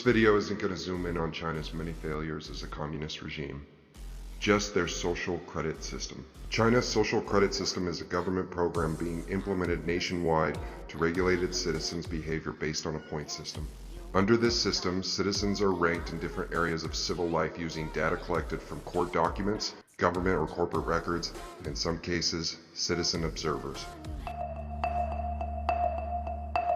video isn't going to zoom in on China's many failures as a communist regime, just their social credit system. China's social credit system is a government program being implemented nationwide to regulate its citizens' behavior based on a point system. Under this system, citizens are ranked in different areas of civil life using data collected from court documents, government or corporate records, and in some cases, citizen observers.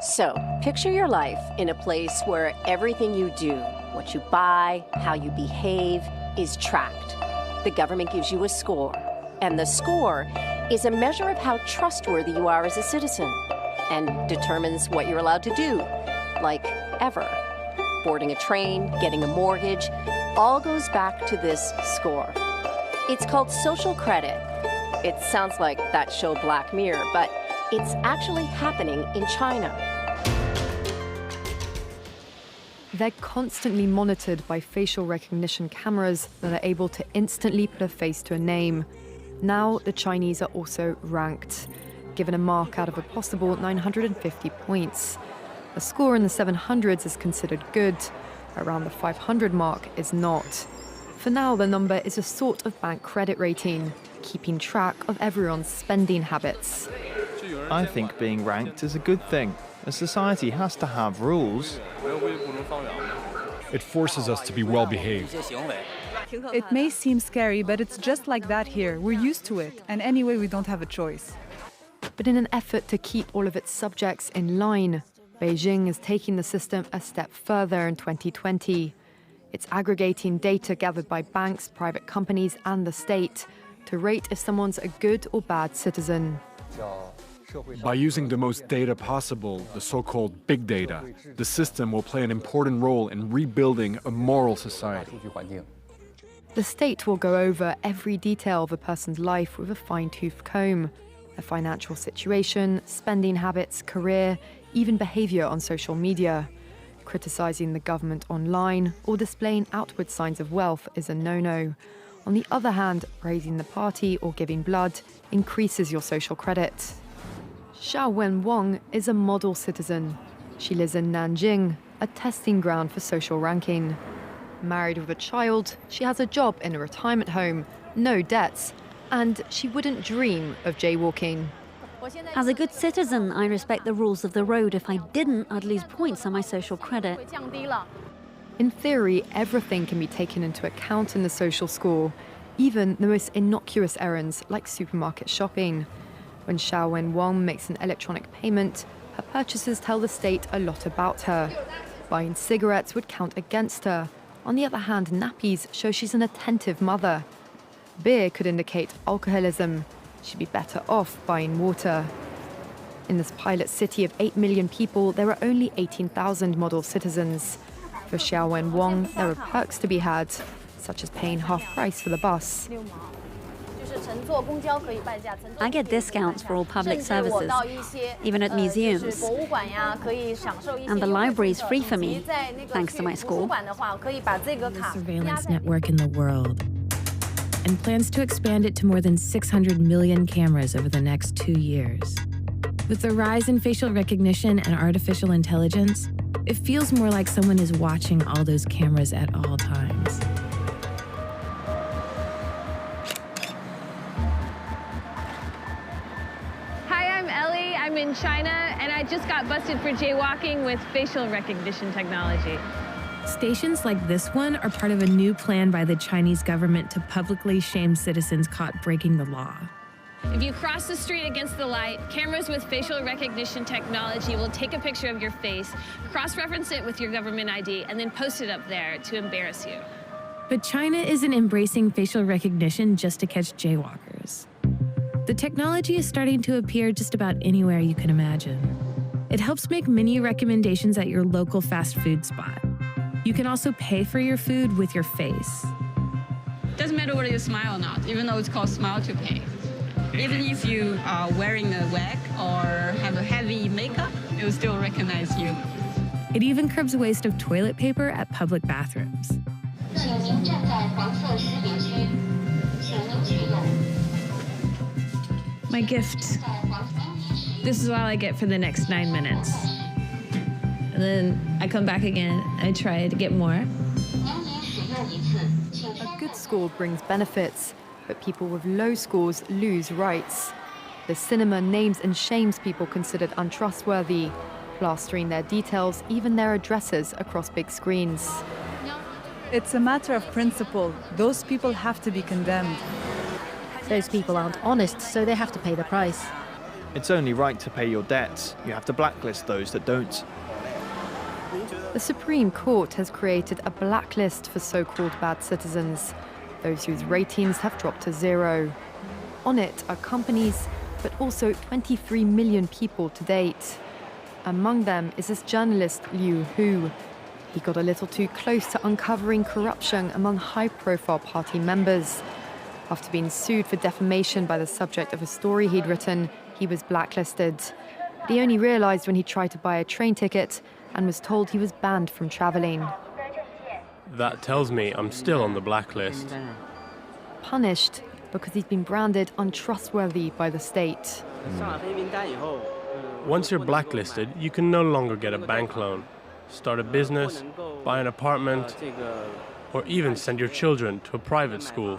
So, picture your life in a place where everything you do, what you buy, how you behave, is tracked. The government gives you a score, and the score is a measure of how trustworthy you are as a citizen and determines what you're allowed to do, like ever. Boarding a train, getting a mortgage, all goes back to this score. It's called social credit. It sounds like that show Black Mirror, but it's actually happening in China. They're constantly monitored by facial recognition cameras that are able to instantly put a face to a name. Now, the Chinese are also ranked, given a mark out of a possible 950 points. A score in the 700s is considered good. Around the 500 mark is not. For now, the number is a sort of bank credit rating, keeping track of everyone's spending habits. I think being ranked is a good thing. A society has to have rules. It forces us to be well-behaved. It may seem scary, but it's just like that here. We're used to it, and anyway, we don't have a choice. But in an effort to keep all of its subjects in line, Beijing is taking the system a step further in 2020. It's aggregating data gathered by banks, private companies, and the state to rate if someone's a good or bad citizen. By using the most data possible, the so-called big data, the system will play an important role in rebuilding a moral society. The state will go over every detail of a person's life with a fine-tooth comb. Their financial situation, spending habits, career, even behavior on social media. Criticizing the government online or displaying outward signs of wealth is a no-no. On the other hand, praising the party or giving blood increases your social credit. Xiao Wenwang is a model citizen. She lives in Nanjing, a testing ground for social ranking. Married with a child, she has a job in a retirement home, no debts, and she wouldn't dream of jaywalking. As a good citizen, I respect the rules of the road. If I didn't, I'd lose points on my social credit. In theory, everything can be taken into account in the social score, even the most innocuous errands like supermarket shopping. When Xiao Wenwang makes an electronic payment, her purchases tell the state a lot about her. Buying cigarettes would count against her. On the other hand, nappies show she's an attentive mother. Beer could indicate alcoholism. She'd be better off buying water. In this pilot city of 8 million people, there are only 18,000 model citizens. For Xiao Wenwang, there are perks to be had, such as paying half price for the bus. I get discounts for all public services, even at museums. And the library is free for me, thanks to my score. Surveillance network in the world, and plans to expand it to more than 600 million cameras over the next 2 years. With the rise in facial recognition and artificial intelligence, it feels more like someone is watching all those cameras at all times. I'm in China, and I just got busted for jaywalking with facial recognition technology. Stations like this one are part of a new plan by the Chinese government to publicly shame citizens caught breaking the law. If you cross the street against the light, cameras with facial recognition technology will take a picture of your face, cross-reference it with your government ID, and then post it up there to embarrass you. But China isn't embracing facial recognition just to catch jaywalkers. The technology is starting to appear just about anywhere you can imagine. It helps make mini recommendations at your local fast food spot. You can also pay for your food with your face. Doesn't matter whether you smile or not, even though it's called smile to pay. Even if you are wearing a wig or have a heavy makeup, it will still recognize you. It even curbs waste of toilet paper at public bathrooms. My gift. This is all I get for the next 9 minutes. and then I come back again. I try to get more. A good score brings benefits, but people with low scores lose rights. The cinema names and shames people considered untrustworthy, plastering their details, even their addresses, across big screens. It's a matter of principle. Those people have to be condemned. Those people aren't honest, so they have to pay the price. It's only right to pay your debts. You have to blacklist those that don't. The Supreme Court has created a blacklist for so-called bad citizens, those whose ratings have dropped to 0. On it are companies, but also 23 million people to date. Among them is this journalist Liu Hu. He got a little too close to uncovering corruption among high-profile party members. After being sued for defamation by the subject of a story he'd written, he was blacklisted. But he only realized when he tried to buy a train ticket and was told he was banned from traveling. That tells me I'm still on the blacklist. Punished because he's been branded untrustworthy by the state. Once you're blacklisted, you can no longer get a bank loan, start a business, buy an apartment, or even send your children to a private school.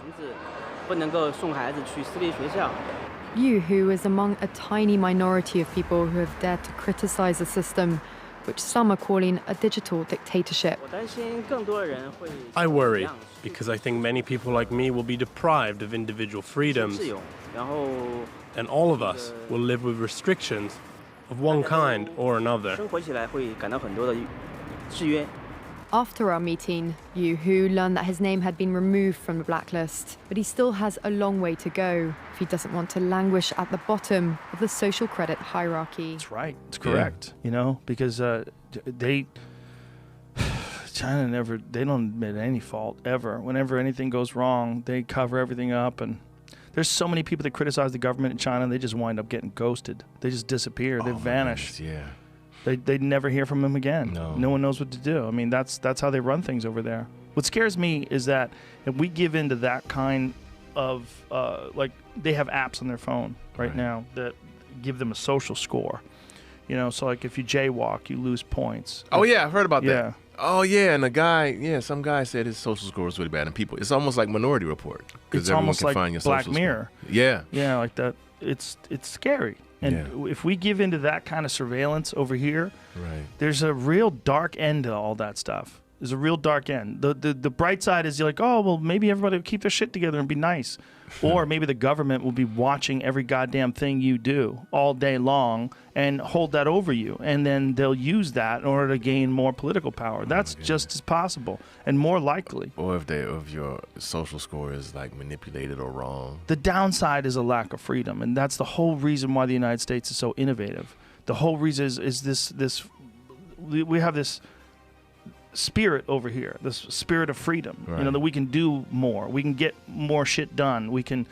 Liu Hu is among a tiny minority of people who have dared to criticize the system, which some are calling a digital dictatorship. I worry, because I think many people like me will be deprived of individual freedoms, and all of us will live with restrictions of one kind or another. After our meeting, Liu Hu learned that his name had been removed from the blacklist, but he still has a long way to go if he doesn't want to languish at the bottom of the social credit hierarchy. That's right. It's correct. You know, because China they don't admit any fault ever. Whenever anything goes wrong, they cover everything up, and there's so many people that criticize the government in China, and they just wind up getting ghosted. They just disappear. They vanish. Yeah. They never hear from him again. No one knows what to do. I mean, that's how they run things over there. What scares me is that if we give in to that kind of like, they have apps on their phone right now that give them a social score. You know, so like if you jaywalk, you lose points. Oh yeah, I've heard about that. Oh yeah, and some guy said his social score was really bad, and people, it's almost like Minority Report because everyone almost can like find your Black social Mirror. score. Yeah, like that. It's scary. And if we give into that kind of surveillance over here, there's a real dark end to all that stuff. There's a real dark end. The bright side is you're like, oh, well, maybe everybody will keep their shit together and be nice. Or maybe the government will be watching every goddamn thing you do all day long and hold that over you. And then they'll use that in order to gain more political power. That's just as possible and more likely. Or if your social score is like manipulated or wrong. The downside is a lack of freedom. And that's the whole reason why the United States is so innovative. The whole reason is this we have this spirit over here, this spirit of freedom, you know, that we can do more, we can get more shit done, we can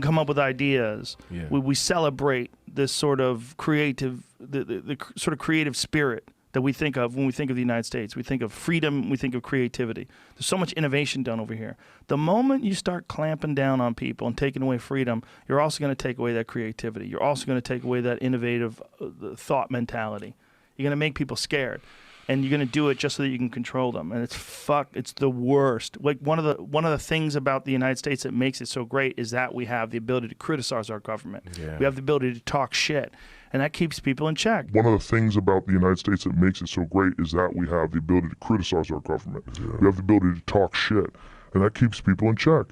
come up with ideas. We celebrate this sort of creative, the sort of creative spirit that we think of when we think of the United States. We think of freedom, we think of creativity. There's so much innovation done over here. The moment you start clamping down on people and taking away freedom, you're also going to take away that creativity. You're also going to take away that innovative thought mentality. You're going to make people scared. And you're going to do it just so that you can control them. And it's the worst. Like one of the things about the United States that makes it so great is that we have the ability to criticize our government. We have the ability to talk shit. And that keeps people in check. One of the things about the United States that makes it so great is that we have the ability to criticize our government. We have the ability to talk shit. And that keeps people in check.